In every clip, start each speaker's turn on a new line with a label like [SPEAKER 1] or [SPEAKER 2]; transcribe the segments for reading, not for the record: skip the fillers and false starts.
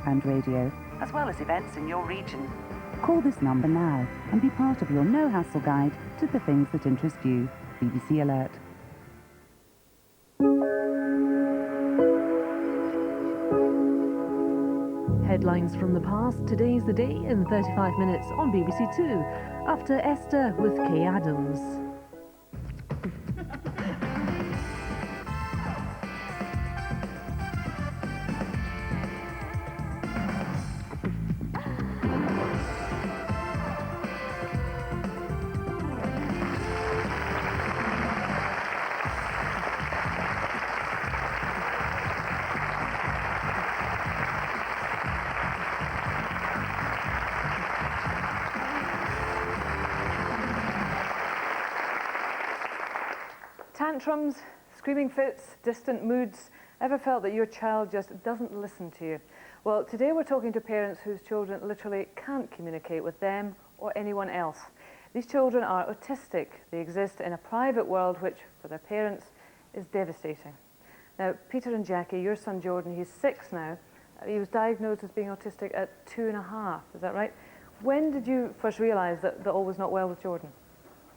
[SPEAKER 1] and radio,
[SPEAKER 2] as well as events in your region.
[SPEAKER 1] Call this number now and be part of your no-hassle guide to the things that interest you. BBC Alert.
[SPEAKER 3] Headlines from the past, today's the day in 35 minutes on BBC Two, after Esther with Kaye Adams.
[SPEAKER 4] Tantrums, screaming fits, distant moods. Ever felt that your child just doesn't listen to you? Well, today we're talking to parents whose children literally can't communicate with them or anyone else. These children are autistic. They exist in a private world which, for their parents, is devastating. Now, Peter and Jackie, your son Jordan, he's 6 now. He was diagnosed as being autistic at 2.5, is that right? When did you first realise that all was not well with Jordan?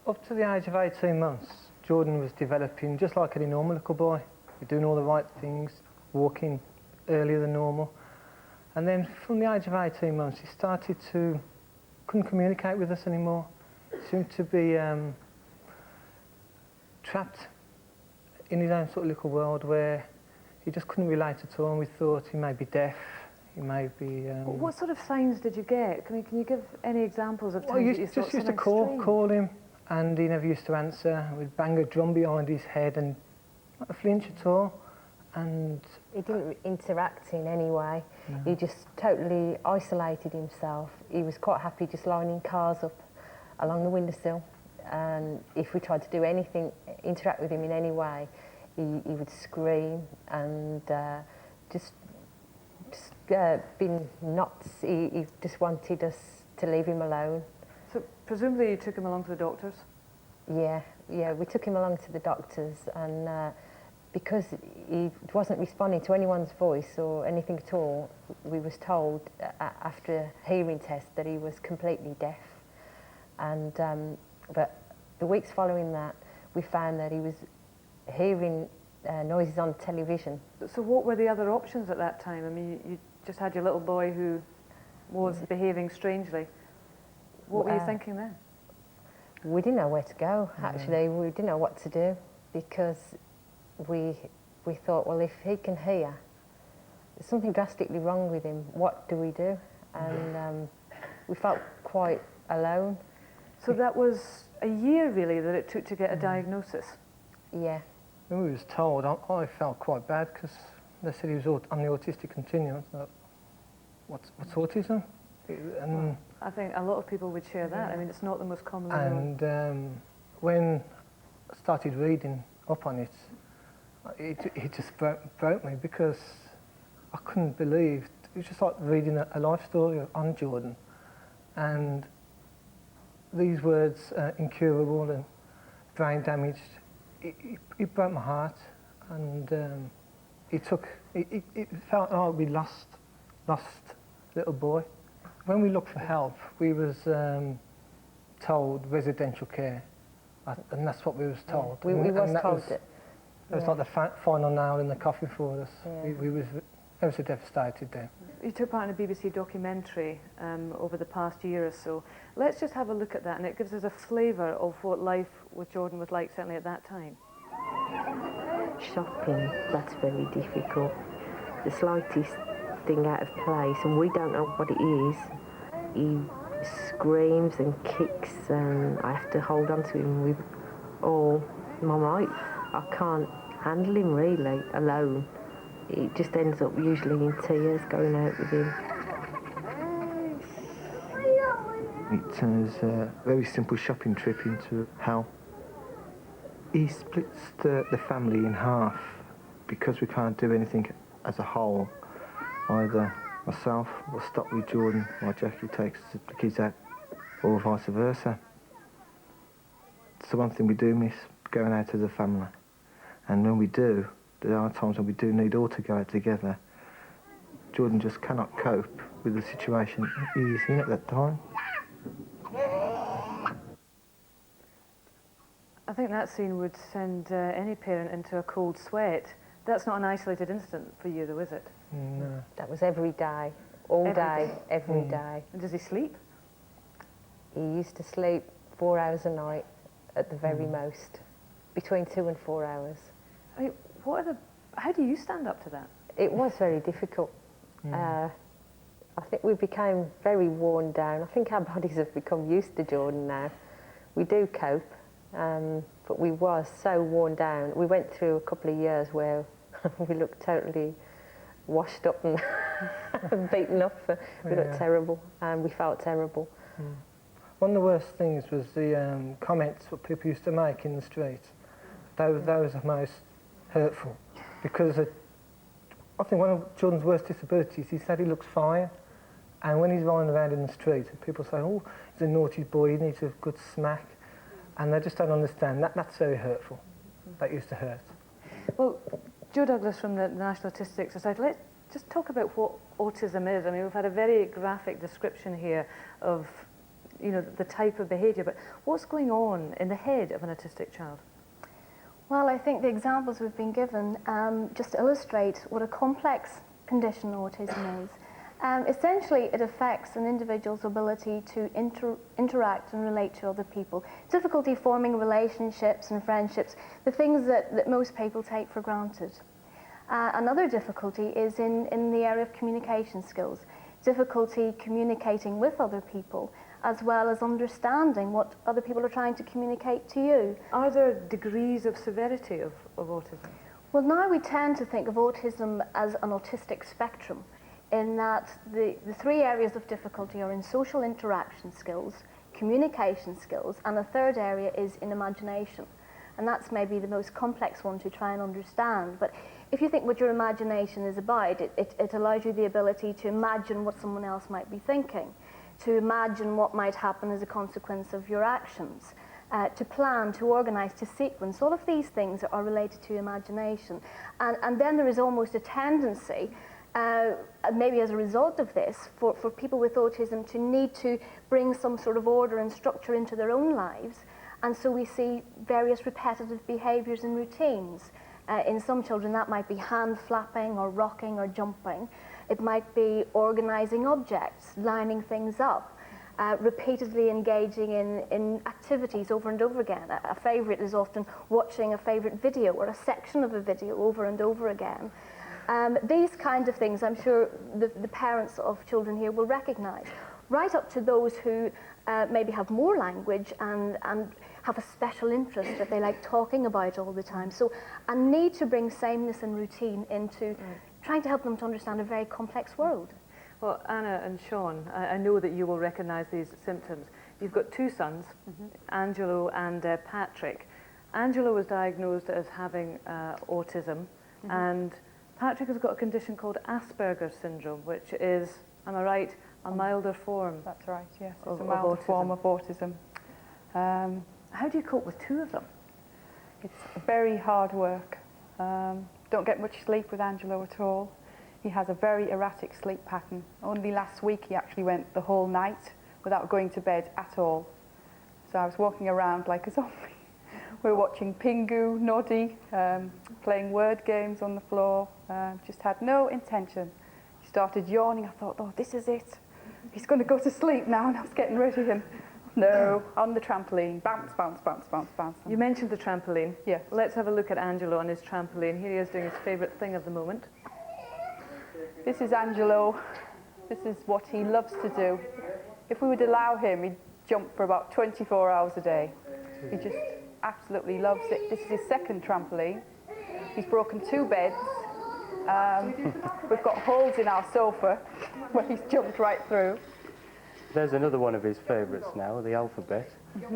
[SPEAKER 5] Up to the age of 18 months. Jordan was developing just like any normal little boy. He's doing all the right things, walking earlier than normal. And then from the age of 18 months, he started to, couldn't communicate with us anymore. Seemed to be trapped in his own sort of little world where he just couldn't relate at all, and we thought he may be deaf, he may be...
[SPEAKER 4] What sort of signs did you get? Can you give any examples of times that you
[SPEAKER 5] just used to call him, and he never used to answer. We'd bang a drum behind his head and not a flinch at all. And
[SPEAKER 6] he didn't interact in any way.
[SPEAKER 5] No.
[SPEAKER 6] He just totally isolated himself. He was quite happy just lying in cars up along the windowsill. And if we tried to do anything, interact with him in any way, he would scream and just been nuts. He just wanted us to leave him alone.
[SPEAKER 4] So presumably you took him along to the doctors?
[SPEAKER 6] Yeah, we took him along to the doctors, and because he wasn't responding to anyone's voice or anything at all, we was told after a hearing test that he was completely deaf. And but the weeks following that, we found that he was hearing noises on television.
[SPEAKER 4] So what were the other options at that time? I mean, you just had your little boy who was behaving strangely. What were you thinking then?
[SPEAKER 6] We didn't know where to go, actually. We didn't know what to do, because we thought, well, if he can hear, there's something drastically wrong with him. What do we do? And we felt quite alone.
[SPEAKER 4] So that was a year, really, that it took to get a diagnosis?
[SPEAKER 6] Yeah.
[SPEAKER 5] When we was told, I felt quite bad, because they said he was on the autistic continuum. I thought, what's autism? And
[SPEAKER 4] I think a lot of people would share that. I mean, it's not the most commonly known.
[SPEAKER 5] And when I started reading up on it, it just broke me, because I couldn't believe, it was just like reading a life story on Jordan. And these words, incurable and brain damaged, it broke my heart. And it felt like we lost little boy. When we looked for help, we was told residential care, and that's what we was told.
[SPEAKER 6] We was told
[SPEAKER 5] that. It was like the final nail in the coffin for us. Yeah. We was so devastated then.
[SPEAKER 4] You took part in a BBC documentary over the past year or so. Let's just have a look at that, and it gives us a flavour of what life with Jordan was like, certainly at that time.
[SPEAKER 7] Shopping, that's very difficult. The slightest thing out of place, and we don't know what it is. He screams and kicks, and I have to hold on to him with all my might. I can't handle him really alone. It just ends up usually in tears going out with him.
[SPEAKER 8] It turns a very simple shopping trip into hell. He splits the family in half because we can't do anything as a whole. Either myself will stop with Jordan while Jackie takes the kids out, or vice versa. It's the one thing we do miss, going out as a family. And when we do, there are times when we do need all to go out together. Jordan just cannot cope with the situation he's in at that time.
[SPEAKER 4] I think that scene would send any parent into a cold sweat. That's not an isolated incident for you, though, is it?
[SPEAKER 5] No.
[SPEAKER 6] That was every day, all day, every day.
[SPEAKER 4] And does he sleep?
[SPEAKER 6] He used to sleep 4 hours a night at the very most, between 2 and 4 hours.
[SPEAKER 4] I mean, how do you stand up to that?
[SPEAKER 6] It was very difficult. I think we became very worn down. I think our bodies have become used to Jordan now. We do cope, but we was so worn down. We went through a couple of years where we looked totally washed up and beaten up. We looked terrible, and we felt terrible.
[SPEAKER 5] One of the worst things was the comments that people used to make in the street. Those are the most hurtful, because I think one of Jordan's worst disabilities, he said he looks fine, and when he's running around in the street, people say, oh, he's a naughty boy, he needs a good smack, and they just don't understand. That's very hurtful. That used to hurt.
[SPEAKER 4] Well, Joe Douglas from the National Autistic Society, let's just talk about what autism is. I mean, we've had a very graphic description here of, you know, the type of behaviour, but what's going on in the head of an autistic child?
[SPEAKER 9] Well, I think the examples we've been given just illustrate what a complex condition autism is. Essentially, it affects an individual's ability to interact and relate to other people. Difficulty forming relationships and friendships, the things that most people take for granted. Another difficulty is in the area of communication skills. Difficulty communicating with other people, as well as understanding what other people are trying to communicate to you.
[SPEAKER 4] Are there degrees of severity of autism?
[SPEAKER 9] Well, now we tend to think of autism as an autistic spectrum, in that the three areas of difficulty are in social interaction skills, communication skills, and a third area is in imagination. And that's maybe the most complex one to try and understand. But if you think what your imagination is about, it allows you the ability to imagine what someone else might be thinking, to imagine what might happen as a consequence of your actions, to plan, to organise, to sequence. All of these things are related to imagination. And then there is almost a tendency, maybe as a result of this, for people with autism to need to bring some sort of order and structure into their own lives. And so we see various repetitive behaviours and routines. In some children that might be hand flapping or rocking or jumping. It might be organising objects, lining things up, repeatedly engaging in activities over and over again. A favourite is often watching a favourite video or a section of a video over and over again. These kinds of things I'm sure the parents of children here will recognise, right up to those who maybe have more language and have a special interest that they like talking about all the time. So a need to bring sameness and routine into trying to help them to understand a very complex world.
[SPEAKER 4] Well, Anna and Sean, I know that you will recognise these symptoms. You've got two sons, Angelo and Patrick. Angelo was diagnosed as having autism, and Patrick has got a condition called Asperger's syndrome, which is, am I right, a milder form?
[SPEAKER 10] That's right, yes. It's
[SPEAKER 4] of
[SPEAKER 10] a milder
[SPEAKER 4] autism.
[SPEAKER 10] form of autism.
[SPEAKER 4] How do you cope with two of them?
[SPEAKER 10] It's very hard work. Don't get much sleep with Angelo at all. He has a very erratic sleep pattern. Only last week he actually went the whole night without going to bed at all. So I was walking around like a zombie. We were watching Pingu, Noddy, playing word games on the floor. Just had no intention. He started yawning. I thought, oh, this is it. He's going to go to sleep now, and I was getting ready. And no, on the trampoline, bounce, bounce, bounce, bounce, bounce.
[SPEAKER 4] You mentioned the trampoline.
[SPEAKER 10] Yes.
[SPEAKER 4] Let's have a look at Angelo on his trampoline. Here he is doing his favourite thing of the moment.
[SPEAKER 10] This is Angelo. This is what he loves to do. If we would allow him, he'd jump for about 24 hours a day. He just absolutely loves it. This is his second trampoline. He's broken 2 beds. We've got holes in our sofa where he's jumped right through.
[SPEAKER 11] There's another one of his favourites now, the alphabet.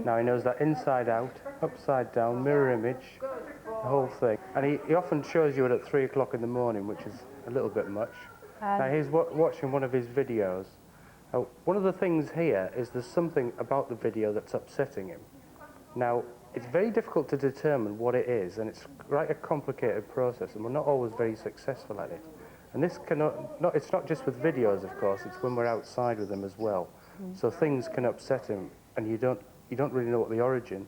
[SPEAKER 11] Now he knows that inside out, upside down, mirror image, the whole thing. And he often shows you it at 3 o'clock in the morning, which is a little bit much. Now he's watching one of his videos. Now, one of the things here is there's something about the video that's upsetting him. Now, it's very difficult to determine what it is, and it's quite a complicated process, and we're not always very successful at it. And this cannot, it's not just with videos, of course, it's when we're outside with him as well. So things can upset him, and you don't really know what the origin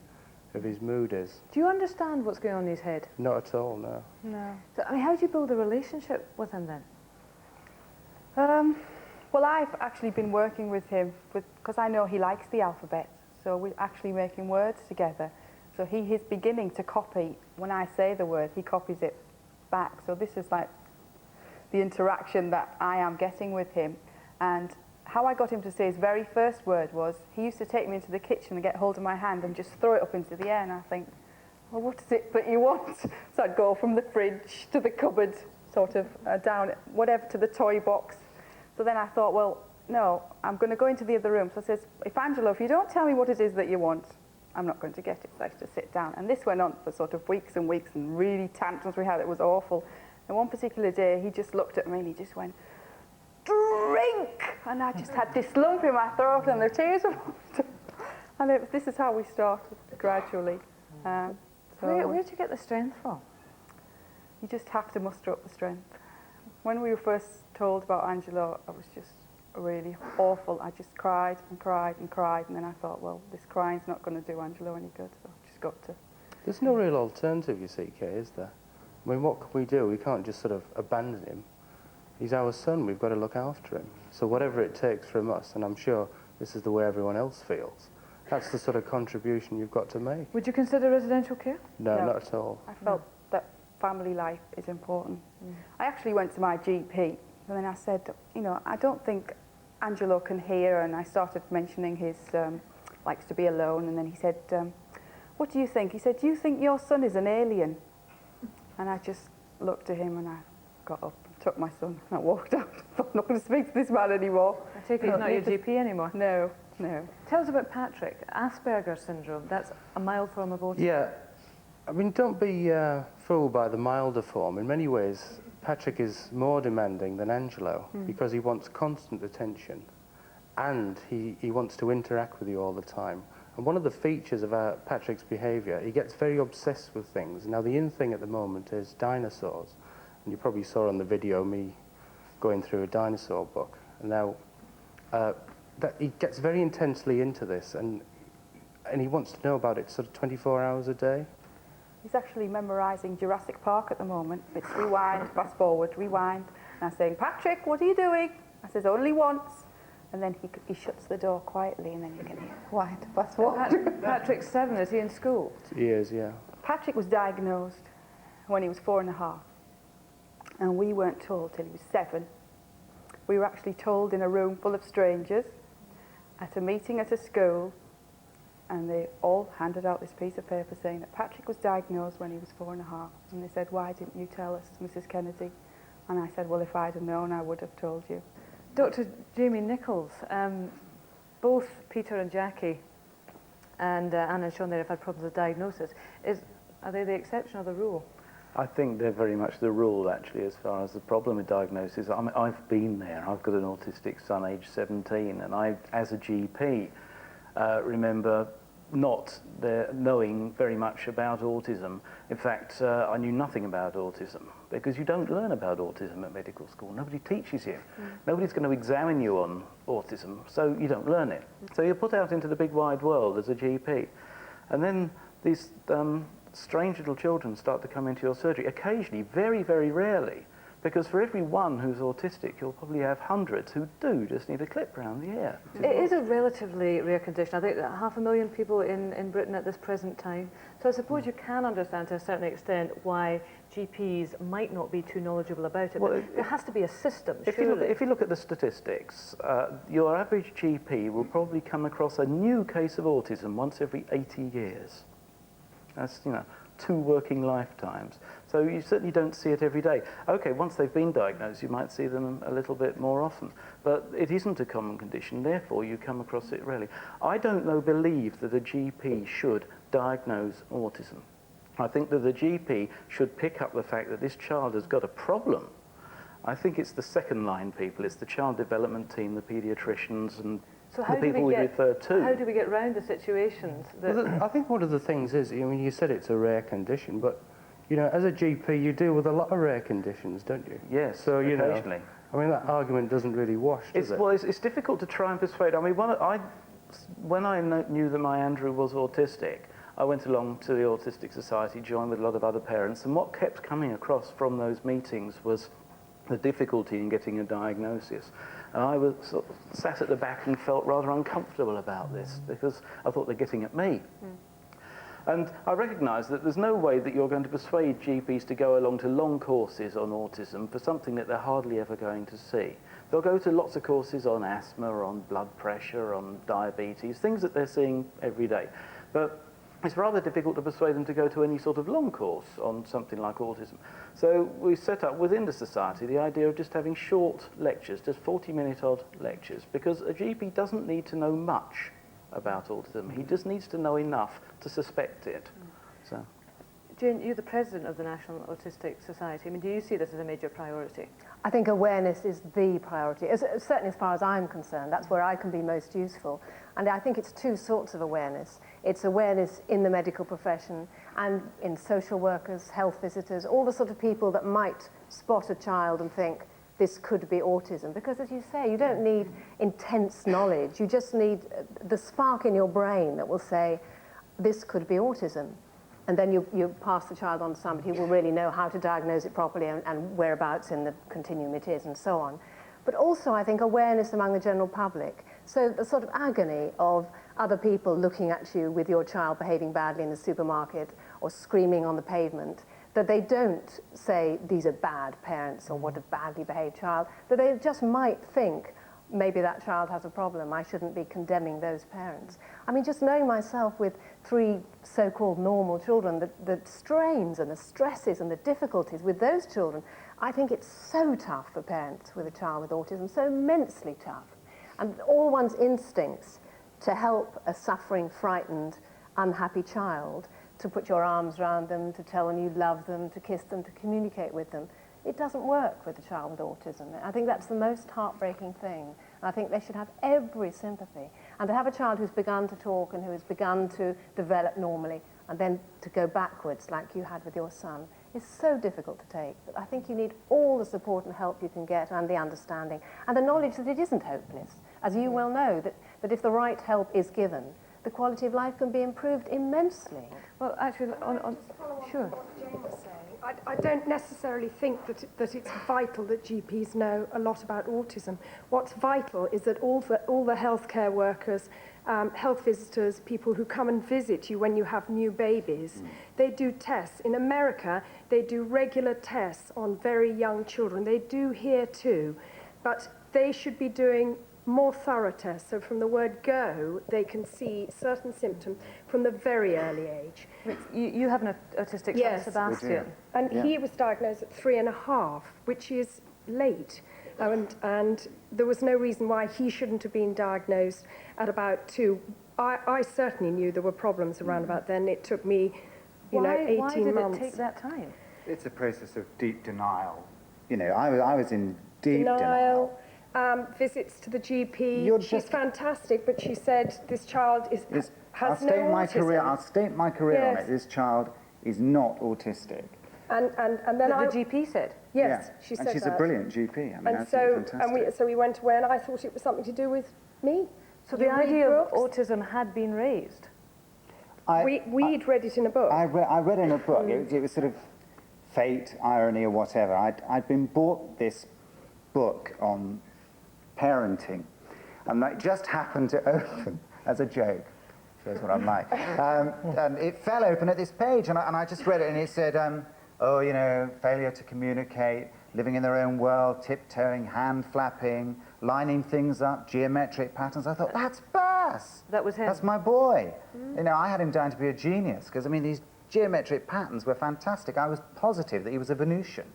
[SPEAKER 11] of his mood is.
[SPEAKER 4] Do you understand what's going on in his head?
[SPEAKER 11] Not at all, no.
[SPEAKER 4] No. So, I mean, how do you build a relationship with him then?
[SPEAKER 10] Well, I've actually been working with him because I know he likes the alphabet. So we're actually making words together. So he is beginning to copy. When I say the word, he copies it back. So this is like the interaction that I am getting with him. And how I got him to say his very first word was, he used to take me into the kitchen and get hold of my hand and just throw it up into the air. And I think, well, what is it that you want? So I'd go from the fridge to the cupboard, sort of down, whatever, to the toy box. So then I thought, well, no, I'm going to go into the other room. So I says, Angelo, if you don't tell me what it is that you want, I'm not going to get it. So I used to sit down. And this went on for sort of weeks and weeks, and really tantrums we had. It was awful. And one particular day, he just looked at me and he just went, drink! And I just had this lump in my throat and the tears were and this is how we started, gradually.
[SPEAKER 4] Where did you get the strength from?
[SPEAKER 10] You just have to muster up the strength. When we were first told about Angelo, I was just really awful. I just cried and cried and cried, and then I thought, well, this crying's not going to do Angelo any good, so I just got to.
[SPEAKER 11] There's no real alternative, you see, Kaye, is there? I mean, what can we do? We can't just sort of abandon him. He's our son, we've got to look after him. So whatever it takes from us, and I'm sure this is the way everyone else feels, that's the sort of contribution you've got to make.
[SPEAKER 4] Would you consider residential care?
[SPEAKER 11] No, not at all.
[SPEAKER 10] I felt that family life is important. I actually went to my GP, and then I said, you know, I don't think Angelo can hear, and I started mentioning his likes to be alone, and then he said, what do you think? He said, do you think your son is an alien? And I just looked at him and I got up, took my son, and I walked out. I'm not going to speak to this man anymore.
[SPEAKER 4] I take it he's not your GP anymore?
[SPEAKER 10] No, no.
[SPEAKER 4] Tell us about Patrick. Asperger's syndrome, that's a mild form of autism.
[SPEAKER 11] Yeah, I mean, don't be fooled by the milder form. In many ways, Patrick is more demanding than Angelo because he wants constant attention and he wants to interact with you all the time. And one of the features of Patrick's behaviour, he gets very obsessed with things. Now, the in thing at the moment is dinosaurs. And you probably saw on the video me going through a dinosaur book. And now, that he gets very intensely into this, and he wants to know about it sort of 24 hours a day.
[SPEAKER 10] He's actually memorising Jurassic Park at the moment. It's rewind, fast forward, rewind. And I'm saying, Patrick, what are you doing? I says, only once. And then he shuts the door quietly, and then you can hear, quiet, fast forward.
[SPEAKER 4] Patrick's 7, is he in school?
[SPEAKER 11] He is, yeah.
[SPEAKER 10] Patrick was diagnosed when he was 4.5. And we weren't told till he was 7. We were actually told in a room full of strangers at a meeting at a school, and they all handed out this piece of paper saying that Patrick was diagnosed when he was 4.5. And they said, why didn't you tell us, Mrs. Kennedy? And I said, well, if I'd have known, I would have told you.
[SPEAKER 4] Dr. Jamie Nichols, both Peter and Jackie and Anna and Sean there have had problems with diagnosis. Are they the exception or the rule?
[SPEAKER 12] I think they're very much the rule, actually, as far as the problem with diagnosis. I mean, I've been there. I've got an autistic son, aged 17, and I, as a GP, remember not knowing very much about autism. In fact, I knew nothing about autism, because you don't learn about autism at medical school. Nobody teaches you. Nobody's going to examine you on autism, so you don't learn it. So you're put out into the big wide world as a GP. And then these strange little children start to come into your surgery, occasionally, very, very rarely, because for every one who's autistic, you'll probably have hundreds who do just need a clip round the ear.
[SPEAKER 4] It is a relatively rare condition. I think that 500,000 people in Britain at this present time. So I suppose you can understand to a certain extent why GPs might not be too knowledgeable about it.
[SPEAKER 12] Well,
[SPEAKER 4] but there has to be a system,
[SPEAKER 12] if you look at the statistics, your average GP will probably come across a new case of autism once every 80 years. That's, 2 working lifetimes. So you certainly don't see it every day. Okay, once they've been diagnosed, you might see them a little bit more often. But it isn't a common condition, therefore you come across it rarely. I don't believe that a GP should diagnose autism. I think that the GP should pick up the fact that this child has got a problem. I think it's the second line people, it's the child development team, the paediatricians, and
[SPEAKER 4] so
[SPEAKER 12] the people we refer to.
[SPEAKER 4] How do we get round the situations?
[SPEAKER 11] Well, I think one of the things is, I mean, you said it's a rare condition, but you know, as a GP, you deal with a lot of rare conditions, don't you?
[SPEAKER 12] Yes,
[SPEAKER 11] so, you
[SPEAKER 12] occasionally.
[SPEAKER 11] know, I mean, that argument doesn't really wash, does it?
[SPEAKER 12] Well, it's difficult to try and persuade. I mean, when I knew that my Andrew was autistic, I went along to the Autistic Society, joined with a lot of other parents, and what kept coming across from those meetings was the difficulty in getting a diagnosis. And I was sort of sat at the back and felt rather uncomfortable about this because I thought they're getting at me. And I recognise that there's no way that you're going to persuade GPs to go along to long courses on autism for something that they're hardly ever going to see. They'll go to lots of courses on asthma, on blood pressure, on diabetes, things that they're seeing every day. But it's rather difficult to persuade them to go to any sort of long course on something like autism. So we set up within the society the idea of just having short lectures, just 40-minute odd lectures, because a GP doesn't need to know much about autism. He just needs to know enough to suspect it. So,
[SPEAKER 4] Jane, you're the president of the National Autistic Society. I mean, do you see this as a major priority?
[SPEAKER 6] I think awareness is the priority, certainly as far as I'm concerned. That's where I can be most useful. And I think it's two sorts of awareness. It's awareness in the medical profession and in social workers, health visitors, all the sort of people that might spot a child and think, this could be autism. Because as you say, you don't need intense knowledge. You just need the spark in your brain that will say, this could be autism. And then you pass the child on to somebody who will really know how to diagnose it properly and whereabouts in the continuum it is and so on. But also, I think, awareness among the general public. So the sort of agony of other people looking at you with your child behaving badly in the supermarket or screaming on the pavement, that they don't say, these are bad parents or what a badly behaved child, that they just might think, maybe that child has a problem, I shouldn't be condemning those parents. I mean, just knowing myself with 3 so-called normal children, the strains and the stresses and the difficulties with those children, I think it's so tough for parents with a child with autism, so immensely tough. And all one's instincts to help a suffering, frightened, unhappy child, to put your arms around them, to tell them you love them, to kiss them, to communicate with them, it doesn't work with a child with autism. I think that's the most heartbreaking thing. And I think they should have every sympathy. And to have a child who's begun to talk and who has begun to develop normally, and then to go backwards like you had with your son, is so difficult to take. But I think you need all the support and help you can get, and the understanding, and the knowledge that it isn't hopeless. As you well know, that if the right help is given, the quality of life can be improved immensely.
[SPEAKER 4] Well, actually, sure.
[SPEAKER 13] I don't necessarily think that it's vital that GPs know a lot about autism. What's vital is that all the healthcare workers, health visitors, people who come and visit you when you have new babies, they do tests. In America, they do regular tests on very young children. They do here too, but they should be doing more thorough tests. So from the word go, they can see certain symptoms from the very early age.
[SPEAKER 4] You have an autistic son, Sebastian.
[SPEAKER 13] And he was diagnosed at 3.5, which is late. And there was no reason why he shouldn't have been diagnosed at about 2. I certainly knew there were problems around about then. It took me, 18 months.
[SPEAKER 4] Why did it take that time?
[SPEAKER 14] It's a process of deep denial. You know, I was in deep denial.
[SPEAKER 13] Visits to the GP. She's fantastic, but she said this child has no autism.
[SPEAKER 14] I'll state my career on it. This child is not autistic.
[SPEAKER 13] And then
[SPEAKER 4] the GP said?
[SPEAKER 13] Yes, she said
[SPEAKER 14] and she's
[SPEAKER 13] that.
[SPEAKER 14] a brilliant GP. I mean,
[SPEAKER 13] and
[SPEAKER 14] so
[SPEAKER 13] we went away, and I thought it was something to do with me.
[SPEAKER 4] So the idea of autism had been raised?
[SPEAKER 13] We'd read it in a book.
[SPEAKER 14] I read in a book. It was sort of fate, irony, or whatever. I'd been bought this book on parenting, and it just happened to open as a joke. Shows what I'm like. And it fell open at this page, and I just read it, and it said, oh, you know, failure to communicate, living in their own world, tiptoeing, hand flapping, lining things up, geometric patterns. I thought, that's Bass.
[SPEAKER 4] That was him.
[SPEAKER 14] That's my boy. You know, I had him down to be a genius, because, I mean, these geometric patterns were fantastic. I was positive that he was a Venusian.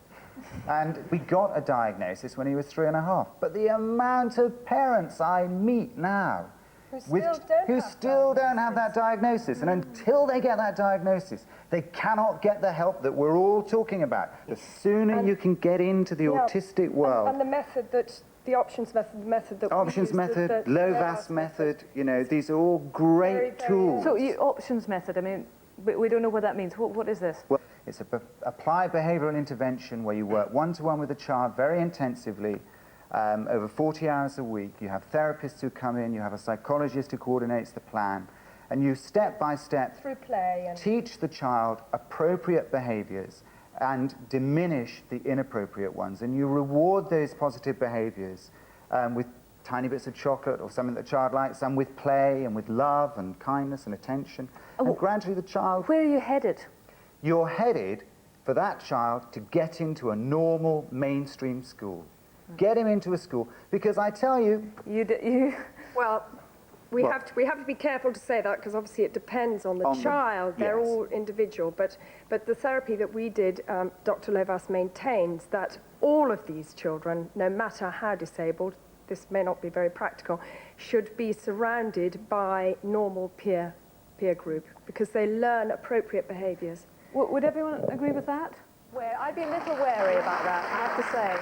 [SPEAKER 14] And we got a diagnosis when he was 3.5. But the amount of parents I meet now who still don't have that diagnosis. And until they get that diagnosis, they cannot get the help that we're all talking about. The sooner you can get into the autistic world.
[SPEAKER 13] And the method that, the options method, the method that
[SPEAKER 14] options method, LOVAS method, you know, these are all great tools.
[SPEAKER 4] So options method, I mean, we don't know what that means. What is this?
[SPEAKER 14] Well, It's applied behavioural intervention where you work one-to-one with the child very intensively over 40 hours a week. You have therapists who come in, you have a psychologist who coordinates the plan, and you step by step
[SPEAKER 13] through play and
[SPEAKER 14] teach the child appropriate behaviours and diminish the inappropriate ones. And you reward those positive behaviours with tiny bits of chocolate or something that the child likes, some with play and with love and kindness and attention. And gradually the child...
[SPEAKER 4] Where are you headed?
[SPEAKER 14] You're headed for that child to get into a normal mainstream school. Get him into a school, because I tell you...
[SPEAKER 13] Well, we have to be careful to say that, because obviously it depends on the child. They're all individual. But the therapy that we did, Dr. Levas maintains that all of these children, no matter how disabled, this may not be very practical, should be surrounded by normal peer group, because they learn appropriate behaviours.
[SPEAKER 4] Would everyone agree with that?
[SPEAKER 6] Well, I'd be a little wary about that, I have to say.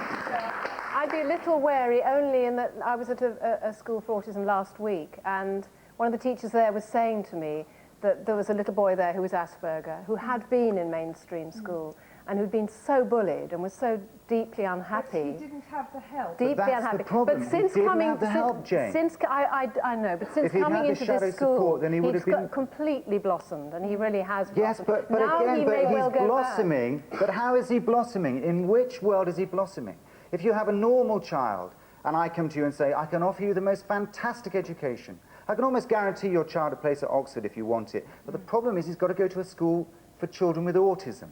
[SPEAKER 6] I'd be a little wary only in that I was at a school for autism last week, and one of the teachers there was saying to me that there was a little boy there who was Asperger, who had been in mainstream school, and who'd been so bullied and was so deeply unhappy.
[SPEAKER 13] But he didn't have the help.
[SPEAKER 6] Deeply unhappy.
[SPEAKER 14] The problem.
[SPEAKER 6] But since
[SPEAKER 14] he didn't
[SPEAKER 6] coming,
[SPEAKER 14] have the help, Jane.
[SPEAKER 6] I know, but since coming into this school,
[SPEAKER 14] support, then he would have been
[SPEAKER 6] completely blossomed, and he really has blossomed.
[SPEAKER 14] Yes, but
[SPEAKER 6] now
[SPEAKER 14] again,
[SPEAKER 6] he may
[SPEAKER 14] he's
[SPEAKER 6] well go
[SPEAKER 14] blossoming.
[SPEAKER 6] back.
[SPEAKER 14] But how is he blossoming? In which world is he blossoming? If you have a normal child, and I come to you and say, I can offer you the most fantastic education. I can almost guarantee your child a place at Oxford if you want it. But the problem is he's got to go to a school for children with autism.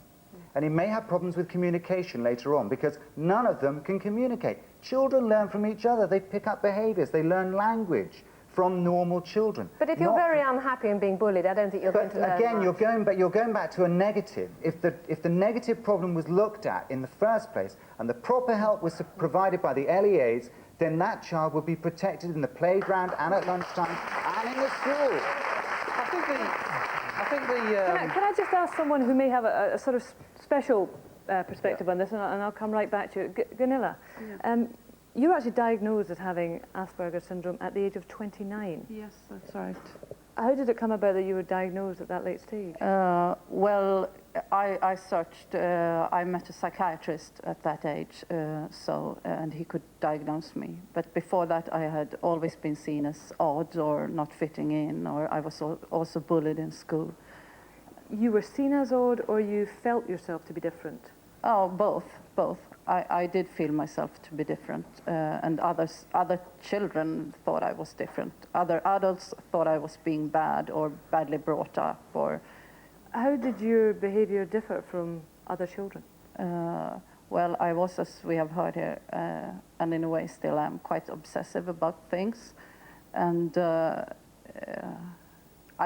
[SPEAKER 14] And he may have problems with communication later on, because none of them can communicate. Children learn from each other. They pick up behaviours. They learn language from normal children.
[SPEAKER 6] But if you're very unhappy and being bullied, I don't think you're going to learn
[SPEAKER 14] again,
[SPEAKER 6] much.
[SPEAKER 14] you're going back to a negative. If the negative problem was looked at in the first place and the proper help was provided by the LEAs, then that child would be protected in the playground and at lunchtime and in the school.
[SPEAKER 4] Can I just ask someone who may have a sort of special perspective on this, and I'll come right back to you. Gunilla, you were actually diagnosed as having Asperger's syndrome at the age of 29.
[SPEAKER 15] Yes, that's right.
[SPEAKER 4] How did it come about that you were diagnosed at that late stage?
[SPEAKER 15] Well, I searched, I met a psychiatrist at that age, and he could diagnose me. But before that, I had always been seen as odd or not fitting in, or I was also bullied in school.
[SPEAKER 4] You were seen as odd, or you felt yourself to be different?
[SPEAKER 15] Oh, both. I did feel myself to be different, and other children thought I was different. Other adults thought I was being bad or badly brought up. Or
[SPEAKER 4] how did your behaviour differ from other children?
[SPEAKER 15] Well, I was, as we have heard here, and in a way still am, quite obsessive about things, and I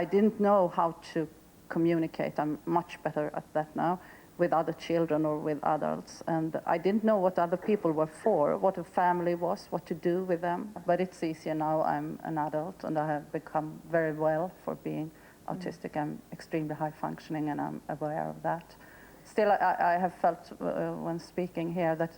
[SPEAKER 15] didn't know how to communicate. I'm much better at that now, with other children or with adults, and I didn't know what other people were for, what a family was, what to do with them. But it's easier now. I'm an adult, and I have become very well for being autistic. I'm extremely high functioning, and I'm aware of that. Still, I have felt when speaking here that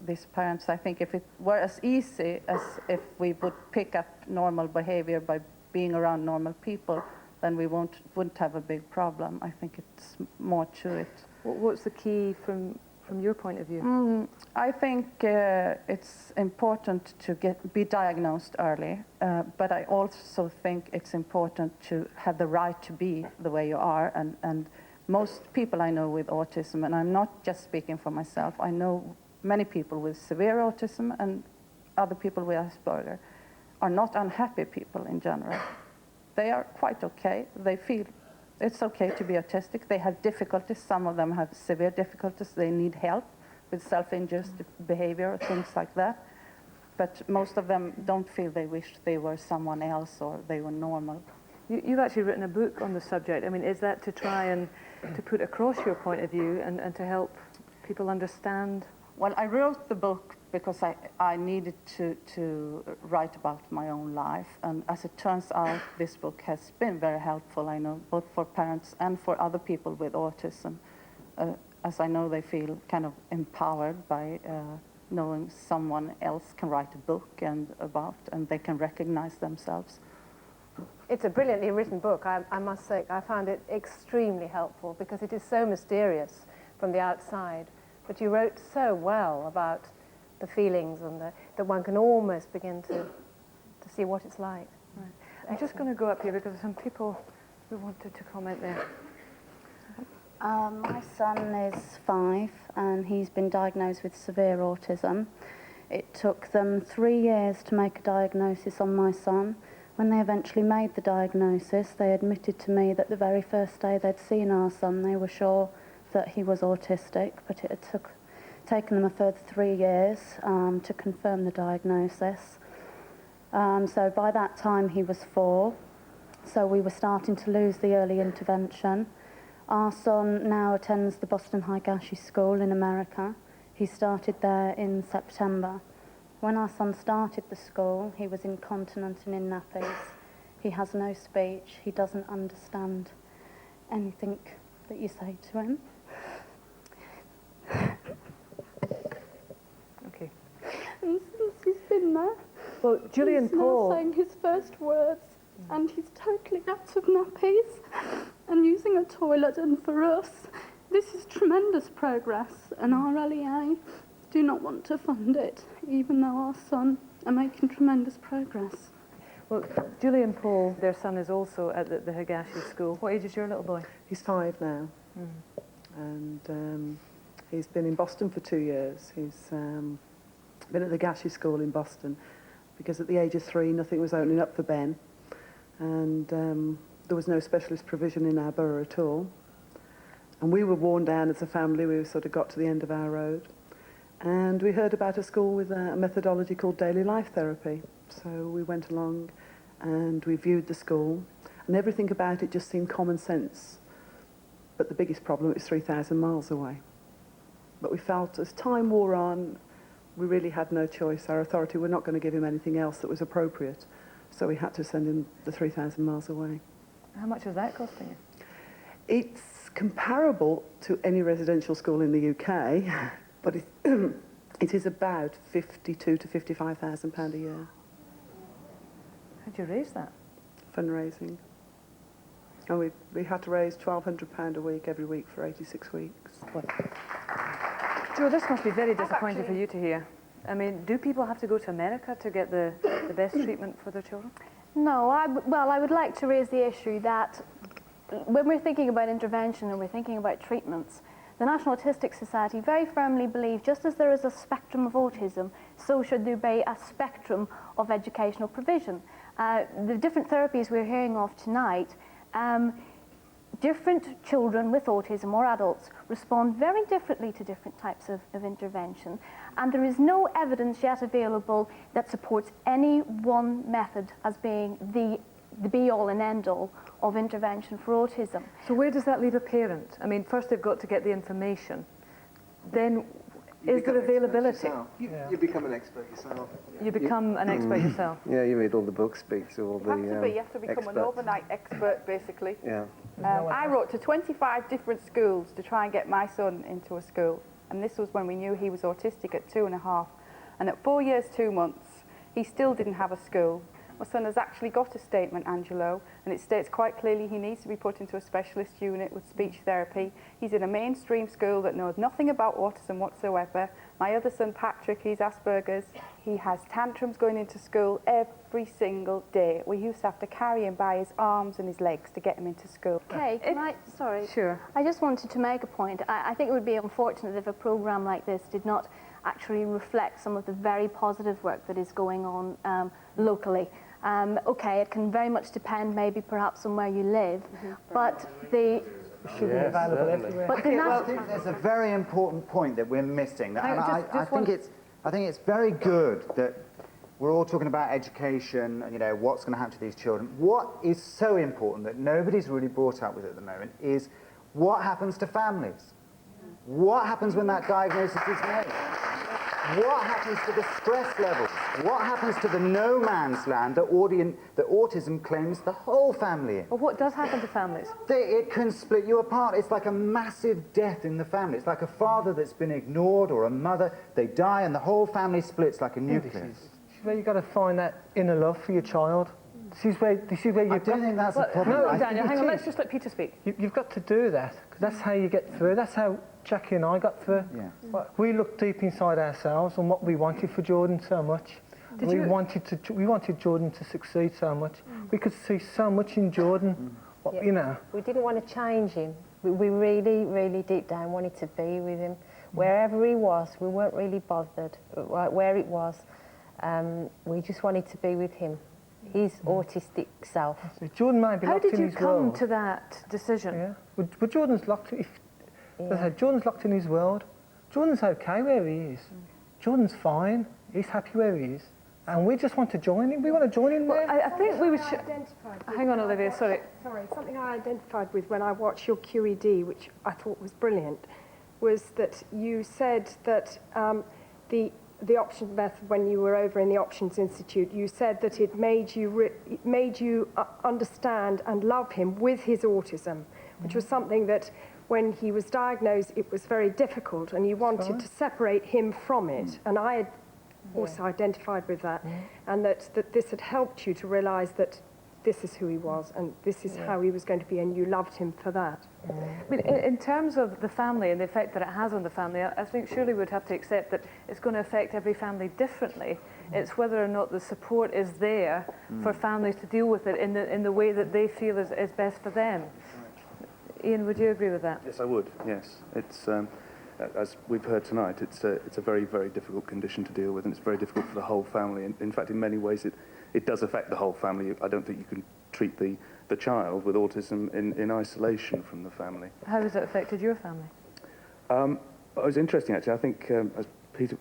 [SPEAKER 15] these parents, I think if it were as easy as if we would pick up normal behavior by being around normal people, then we wouldn't have a big problem. I think it's more to it.
[SPEAKER 4] What's the key from your point of view?
[SPEAKER 15] I think it's important to be diagnosed early, but I also think it's important to have the right to be the way you are. And most people I know with autism, and I'm not just speaking for myself, I know many people with severe autism and other people with Asperger are not unhappy people in general. They are quite okay. They feel it's okay to be autistic. They have difficulties. Some of them have severe difficulties. They need help with self-injurious behavior, things like that. But most of them don't feel they wish they were someone else or they were normal.
[SPEAKER 4] You've actually written a book on the subject. I mean, is that to try and to put across your point of view and to help people understand?
[SPEAKER 15] Well, I wrote the book because I needed to write about my own life. And as it turns out, this book has been very helpful, I know, both for parents and for other people with autism. As I know, they feel kind of empowered by knowing someone else can write a book and they can recognize themselves.
[SPEAKER 6] It's a brilliantly written book, I must say. I found it extremely helpful because it is so mysterious from the outside. But you wrote so well about the feelings and that one can almost begin to see what it's like.
[SPEAKER 4] Right. I'm just going to go up here because there's some people who wanted to comment there.
[SPEAKER 16] My son is 5 and he's been diagnosed with severe autism. It took them 3 years to make a diagnosis on my son. When they eventually made the diagnosis, they admitted to me that the very first day they'd seen our son, they were sure that he was autistic, but it had taken them a further 3 years to confirm the diagnosis. So by that time he was 4, so we were starting to lose the early intervention. Our son now attends the Boston Higashi School in America. He started there in September. When our son started the school, he was incontinent and in nappies. He has no speech. He doesn't understand anything that you say to him.
[SPEAKER 4] Okay.
[SPEAKER 16] And since he's been there,
[SPEAKER 4] well, Julian
[SPEAKER 16] he's
[SPEAKER 4] Paul
[SPEAKER 16] now saying his first words, and he's totally out of nappies and using a toilet. And for us, this is tremendous progress, and our LEA do not want to fund it, even though our son are making tremendous progress.
[SPEAKER 4] Well, Julian Paul, their son, is also at the Higashi School. What age is your little boy?
[SPEAKER 17] He's 5 now, and he's been in Boston for 2 years. He's been at the Higashi School in Boston because at the age of 3, nothing was opening up for Ben, and there was no specialist provision in our borough at all. And we were worn down as a family. We sort of got to the end of our road. And we heard about a school with a methodology called daily life therapy. So we went along and we viewed the school, and everything about it just seemed common sense. But the biggest problem, it was 3,000 miles away. But we felt as time wore on, we really had no choice. Our authority were not going to give him anything else that was appropriate. So we had to send him the 3,000 miles away.
[SPEAKER 4] How much was that costing you?
[SPEAKER 17] It's comparable to any residential school in the UK, but it is about £52,000 to £55,000 a year.
[SPEAKER 4] How'd you raise that?
[SPEAKER 17] Fundraising. And we had to raise £1,200 a week every week for 86 weeks.
[SPEAKER 4] Joe, this must be very disappointing for you to hear. I mean, do people have to go to America to get the best treatment for their children?
[SPEAKER 9] No, I would like to raise the issue that when we're thinking about intervention and we're thinking about treatments, the National Autistic Society very firmly believe just as there is a spectrum of autism, so should there be a spectrum of educational provision. The different therapies we're hearing of tonight, different children with autism or adults respond very differently to different types of intervention, and there is no evidence yet available that supports any one method as being the be-all and end-all of intervention for autism.
[SPEAKER 4] So where does that leave a parent? I mean, first they've got to get the information, then is there availability?
[SPEAKER 8] You become an expert yourself.
[SPEAKER 4] You become an expert yourself?
[SPEAKER 8] Yeah, you read all the books, speak to all the
[SPEAKER 10] You have to become an overnight expert, basically.
[SPEAKER 8] Yeah.
[SPEAKER 10] I wrote to 25 different schools to try and get my son into a school. And this was when we knew he was autistic at 2.5. And at 4 years, 2 months, he still didn't have a school. My son has actually got a statement, Angelo, and it states quite clearly he needs to be put into a specialist unit with speech therapy. He's in a mainstream school that knows nothing about autism whatsoever. My other son, Patrick, he's Asperger's. He has tantrums going into school every single day. We used to have to carry him by his arms and his legs to get him into school.
[SPEAKER 9] Okay, sorry.
[SPEAKER 4] Sure.
[SPEAKER 9] I just wanted to make a point. I think it would be unfortunate if a programme like this did not actually reflect some of the very positive work that is going on locally. Okay, it can very much depend maybe perhaps on where you live, but the...
[SPEAKER 5] should be available everywhere.
[SPEAKER 9] But
[SPEAKER 14] I think there's a very important point that we're missing. And I think it's very good that we're all talking about education and, you know, what's going to happen to these children. What is so important that nobody's really brought up with at the moment is what happens to families? What happens when that diagnosis is made? What happens to the stress levels? What happens to the no man's land that autism claims the whole family in?
[SPEAKER 4] Well, what does happen to families?
[SPEAKER 14] It can split you apart. It's like a massive death in the family. It's like a father that's been ignored or a mother. They die and the whole family splits like a nucleus.
[SPEAKER 5] Well, you've got to find that inner love for your child this is where
[SPEAKER 14] I do think that's a problem.
[SPEAKER 4] No,
[SPEAKER 14] I
[SPEAKER 4] Daniel,
[SPEAKER 14] think
[SPEAKER 4] hang on,
[SPEAKER 14] it
[SPEAKER 4] let's
[SPEAKER 14] is.
[SPEAKER 4] just let Peter speak.
[SPEAKER 5] You've got to do that, because that's how you get through. That's how Jackie and I got through.
[SPEAKER 14] Yeah.
[SPEAKER 5] We looked deep inside ourselves and what we wanted for Jordan so much. We wanted Jordan to succeed so much. We could see so much in Jordan, you know.
[SPEAKER 6] We didn't want to change him. We really, really deep down wanted to be with him. Wherever he was, we weren't really bothered where it was. We just wanted to be with him, his autistic self.
[SPEAKER 5] So Jordan might be locked in his world.
[SPEAKER 4] How did you come to that decision?
[SPEAKER 5] Yeah. But Jordan's locked. Jordan's locked in his world. Jordan's okay where he is. Jordan's fine. He's happy where he is. And we just want to join him. We want to join him there.
[SPEAKER 4] I think we would... Hang on, Olivia, sorry.
[SPEAKER 13] Sorry, something I identified with when I watched your QED, which I thought was brilliant, was that you said that the options method, when you were over in the Options Institute, you said that it made you understand and love him with his autism, which was something that when he was diagnosed, it was very difficult, and you wanted to separate him from it. And I had also identified with that, and that this had helped you to realise that this is who he was, and this is how he was going to be, and you loved him for that.
[SPEAKER 4] I mean, in terms of the family and the effect that it has on the family, I think surely we'd have to accept that it's going to affect every family differently. It's whether or not the support is there for families to deal with it in the way that they feel is best for them. Ian, would you agree with that?
[SPEAKER 18] Yes, I would, yes. It's, as we've heard tonight, it's a very, very difficult condition to deal with, and it's very difficult for the whole family. In fact, in many ways, it does affect the whole family. I don't think you can treat the child with autism in isolation from the family.
[SPEAKER 4] How has it affected your family?
[SPEAKER 18] It was interesting, actually. I think, as Peter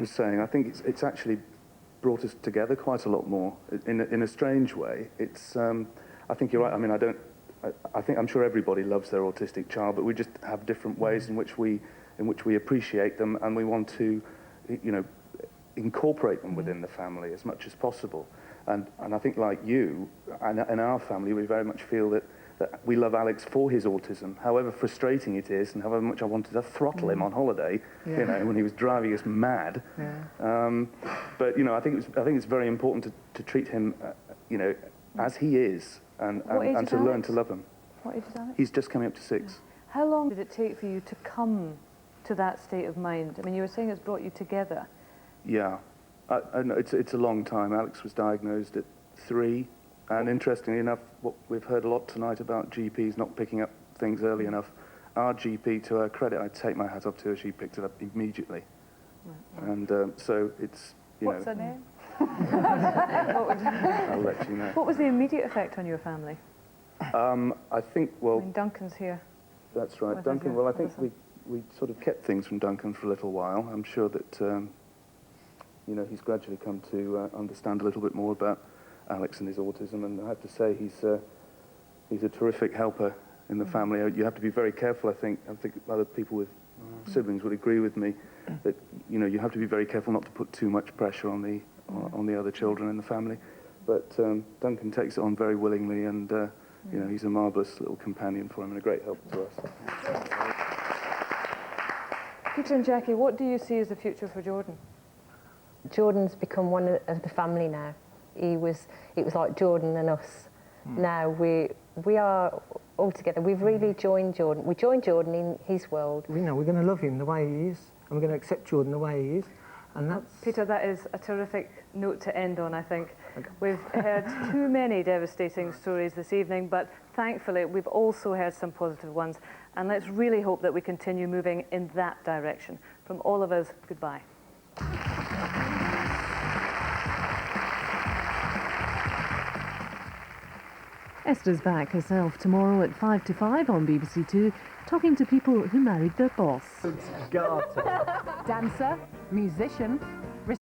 [SPEAKER 18] was saying, I think it's actually brought us together quite a lot more. In a strange way, it's. I think you're right. I mean, I'm sure everybody loves their autistic child, but we just have different ways in which we appreciate them, and we want to, incorporate them within the family as much as possible. And I think, like you, and our family, we very much feel that we love Alex for his autism, however frustrating it is, and however much I wanted to throttle him on holiday, when he was driving us mad. But I think it's very important to treat him, as he is, and to learn to love him.
[SPEAKER 4] What age is Alex?
[SPEAKER 18] He's just coming up to 6.
[SPEAKER 4] How long did it take for you to come to that state of mind? I mean, you were saying it's brought you together.
[SPEAKER 18] Yeah, it's a long time. Alex was diagnosed at 3, and interestingly enough, what we've heard a lot tonight about GPs not picking up things early enough. Our GP, to her credit, I take my hat off to her, she picked it up immediately. Right. And so it's,
[SPEAKER 4] What's her name?
[SPEAKER 18] I'll let you know.
[SPEAKER 4] What was the immediate effect on your family?
[SPEAKER 18] I think, well...
[SPEAKER 4] I mean, Duncan's here.
[SPEAKER 18] That's right. Duncan, well, I think we sort of kept things from Duncan for a little while. I'm sure that, he's gradually come to understand a little bit more about Alex and his autism, and I have to say he's a terrific helper in the family. You have to be very careful, I think other people with siblings would agree with me, that, you have to be very careful not to put too much pressure on the other children in the family. But Duncan takes it on very willingly, and, he's a marvellous little companion for him and a great help to us.
[SPEAKER 4] Peter and Jackie, what do you see as the future for Jordan?
[SPEAKER 6] Jordan's become one of the family now. It was like Jordan and us. Now we are all together. We've really joined Jordan. We joined Jordan in his world.
[SPEAKER 5] We're going to love him the way he is, and we're going to accept Jordan the way he is. And that's...
[SPEAKER 4] Peter, that is a terrific note to end on, I think. We've heard too many devastating stories this evening, but thankfully we've also heard some positive ones, and let's really hope that we continue moving in that direction. From all of us, goodbye.
[SPEAKER 3] Esther's back herself tomorrow at 5 to 5 on BBC Two, talking to people who married their boss.
[SPEAKER 19] Dancer, musician,